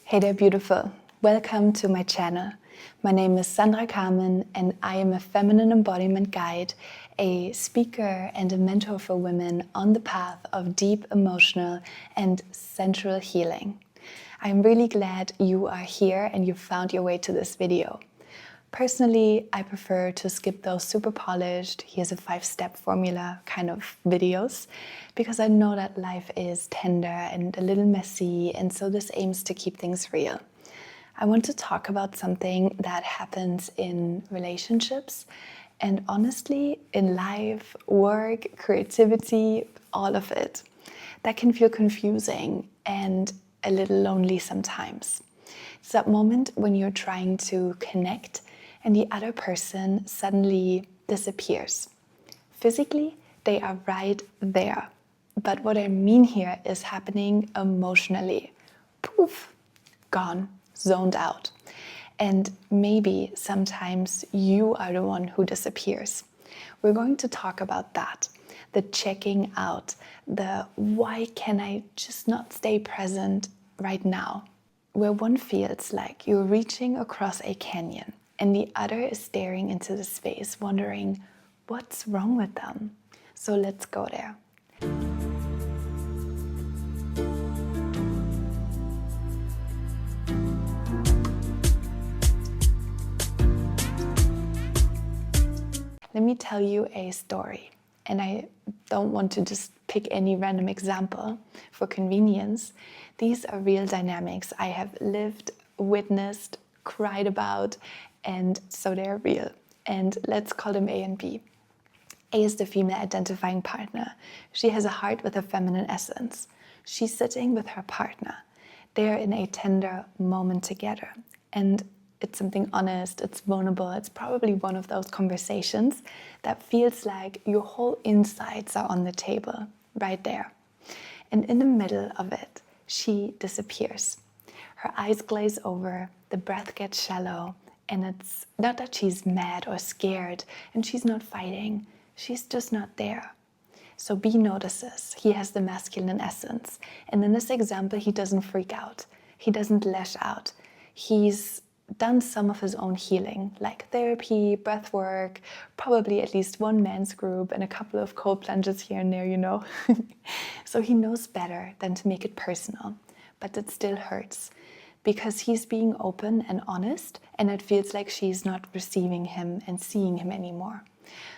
Hey there, beautiful. Welcome to my channel. My name is Sandra Carmen and I am a feminine embodiment guide, a speaker and a mentor for women on the path of deep emotional and sensual healing. I'm really glad you are here and you found your way to this video. Personally, I prefer to skip those super polished, here's a 5-step formula kind of videos, because I know that life is tender and a little messy, and so this aims to keep things real. I want to talk about something that happens in relationships and honestly in life, work, creativity, all of it. That can feel confusing and a little lonely sometimes. It's that moment when you're trying to connect and the other person suddenly disappears. Physically, they are right there. But what I mean here is happening emotionally. Poof, gone, zoned out. And maybe sometimes you are the one who disappears. We're going to talk about that. The checking out, the why can I just not stay present right now? Where one feels like you're reaching across a canyon and the other is staring into the space, wondering what's wrong with them. So let's go there. Let me tell you a story. And I don't want to just pick any random example for convenience. These are real dynamics I have lived, witnessed, cried about, and so they're real. And let's call them A and B. A is the female identifying partner. She has a heart with a feminine essence. She's sitting with her partner. They are in a tender moment together. And it's something honest, it's vulnerable. It's probably one of those conversations that feels like your whole insides are on the table, right there. And in the middle of it, she disappears. Her eyes glaze over, the breath gets shallow, and it's not that she's mad or scared, and she's not fighting. She's just not there. So B notices he has the masculine essence. And in this example, he doesn't freak out. He doesn't lash out. He's done some of his own healing, like therapy, breath work, probably at least one men's group and a couple of cold plunges here and there, you know. So he knows better than to make it personal, but it still hurts because he's being open and honest and it feels like she's not receiving him and seeing him anymore.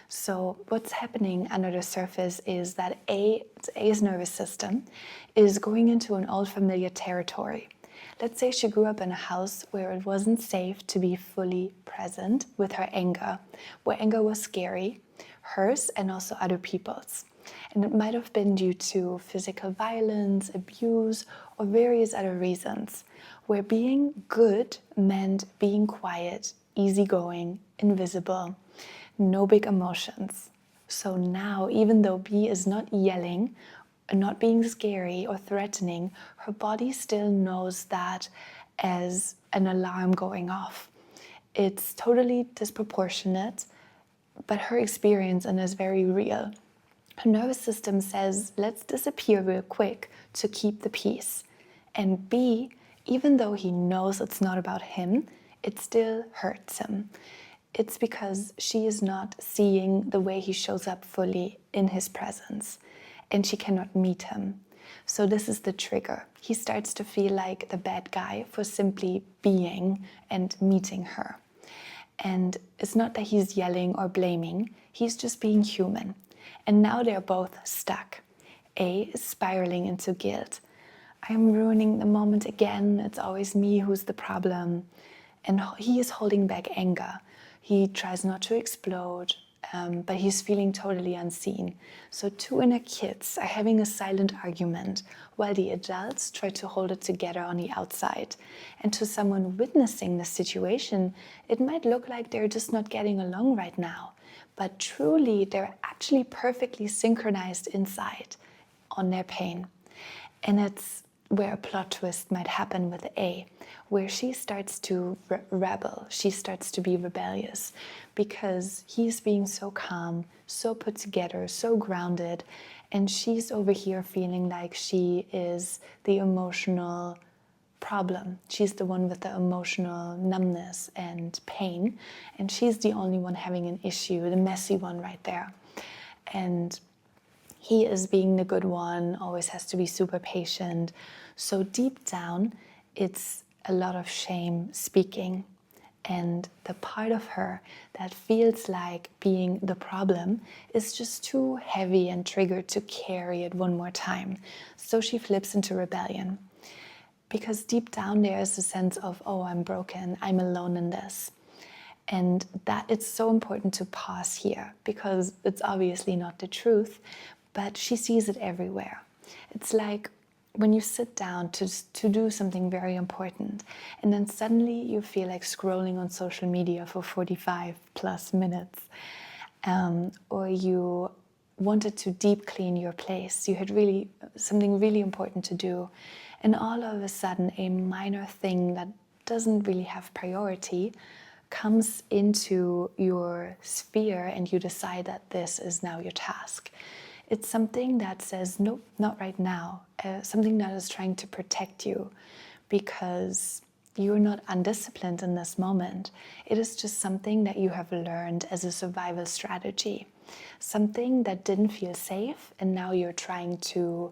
So what's happening under the surface is that A's nervous system is going into an old familiar territory. Let's say she grew up in a house where it wasn't safe to be fully present with her anger, where anger was scary, hers and also other people's. And it might have been due to physical violence, abuse, or various other reasons, where being good meant being quiet, easygoing, invisible, no big emotions. So now, even though B is not yelling, not being scary or threatening, her body still knows that as an alarm going off. It's totally disproportionate, but her experience and is very real. Her nervous system says, let's disappear real quick to keep the peace. And B, even though he knows it's not about him, it still hurts him. It's because she is not seeing the way he shows up fully in his presence, and she cannot meet him. So this is the trigger. He starts to feel like the bad guy for simply being and meeting her. And it's not that he's yelling or blaming, he's just being human. And now they're both stuck. A is spiraling into guilt. I'm ruining the moment again, it's always me who's the problem. And he is holding back anger. He tries not to explode, but he's feeling totally unseen. So two inner kids are having a silent argument while the adults try to hold it together on the outside. And to someone witnessing the situation, it might look like they're just not getting along right now. But truly, they're actually perfectly synchronized inside on their pain. And it's where a plot twist might happen with A, where she starts to rebel, she starts to be rebellious because he's being so calm, so put together, so grounded, and she's over here feeling like she is the emotional problem. She's the one with the emotional numbness and pain, and she's the only one having an issue, the messy one right there. And he is being the good one, always has to be super patient. So deep down, it's a lot of shame speaking. And the part of her that feels like being the problem is just too heavy and triggered to carry it one more time. So she flips into rebellion. Because deep down there is a sense of, oh, I'm broken, I'm alone in this. And that it's so important to pause here, because it's obviously not the truth, but she sees it everywhere. It's like when you sit down to do something very important, and then suddenly you feel like scrolling on social media for 45 plus minutes, or you wanted to deep clean your place. You had really something really important to do, and all of a sudden a minor thing that doesn't really have priority comes into your sphere, and you decide that this is now your task. It's something that says, nope, not right now. Something that is trying to protect you because you're not undisciplined in this moment. It is just something that you have learned as a survival strategy. Something that didn't feel safe, and now you're trying to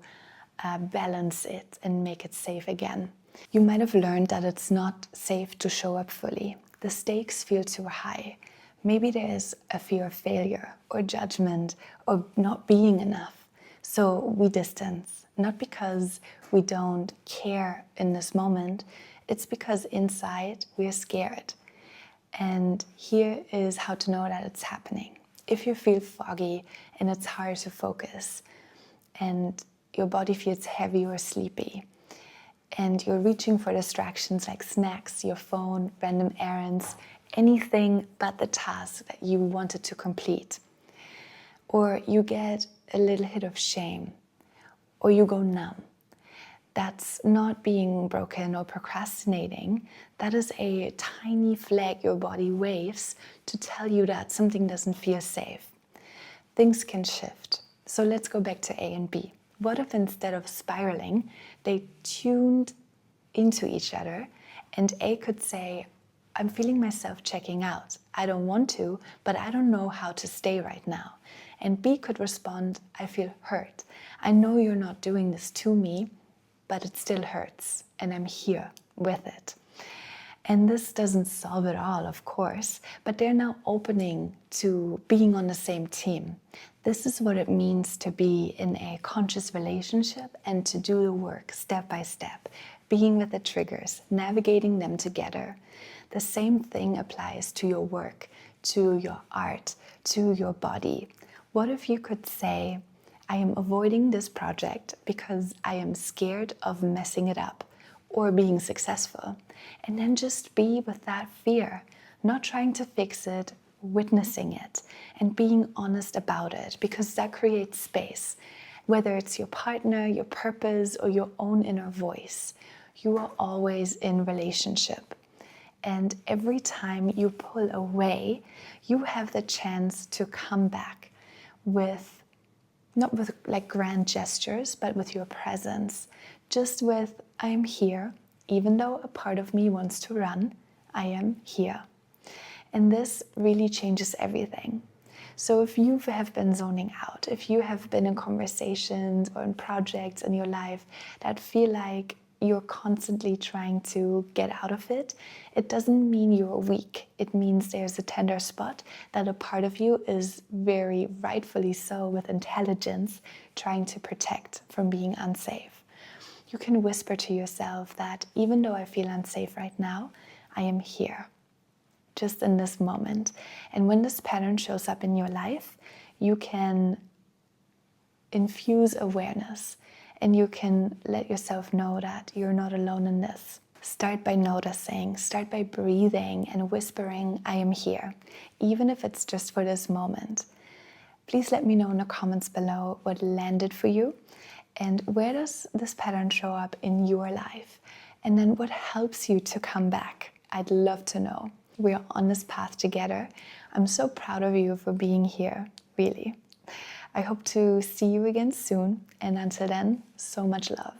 balance it and make it safe again. You might have learned that it's not safe to show up fully. The stakes feel too high. Maybe there is a fear of failure or judgment or not being enough. So we distance, not because we don't care in this moment, it's because inside we're scared. And here is how to know that it's happening. If you feel foggy and it's hard to focus, and your body feels heavy or sleepy, and you're reaching for distractions like snacks, your phone, random errands, anything but the task that you wanted to complete. Or you get a little hit of shame, or you go numb. That's not being broken or procrastinating. That is a tiny flag your body waves to tell you that something doesn't feel safe. Things can shift. So let's go back to A and B. What if instead of spiraling, they tuned into each other, and A could say, I'm feeling myself checking out. I don't want to, but I don't know how to stay right now. And B could respond, I feel hurt. I know you're not doing this to me, but it still hurts, and I'm here with it. And this doesn't solve it all, of course, but they're now opening to being on the same team. This is what it means to be in a conscious relationship and to do the work step by step, being with the triggers, navigating them together. The same thing applies to your work, to your art, to your body. What if you could say, I am avoiding this project because I am scared of messing it up or being successful, and then just be with that fear, not trying to fix it, witnessing it and being honest about it, because that creates space. Whether it's your partner, your purpose, or your own inner voice, you are always in relationship. And every time you pull away, you have the chance to come back with, not with like grand gestures, but with your presence. Just with, I'm here, even though a part of me wants to run, I am here. And this really changes everything. So if you have been zoning out, if you have been in conversations or in projects in your life that feel like you're constantly trying to get out of it, it doesn't mean you're weak. It means there's a tender spot that a part of you is very rightfully so with intelligence trying to protect from being unsafe. You can whisper to yourself that even though I feel unsafe right now, I am here, just in this moment. And when this pattern shows up in your life, you can infuse awareness. And you can let yourself know that you're not alone in this. Start by noticing, start by breathing and whispering, I am here, even if it's just for this moment. Please let me know in the comments below what landed for you and where does this pattern show up in your life? And then what helps you to come back? I'd love to know. We are on this path together. I'm so proud of you for being here, really. I hope to see you again soon, and until then, so much love.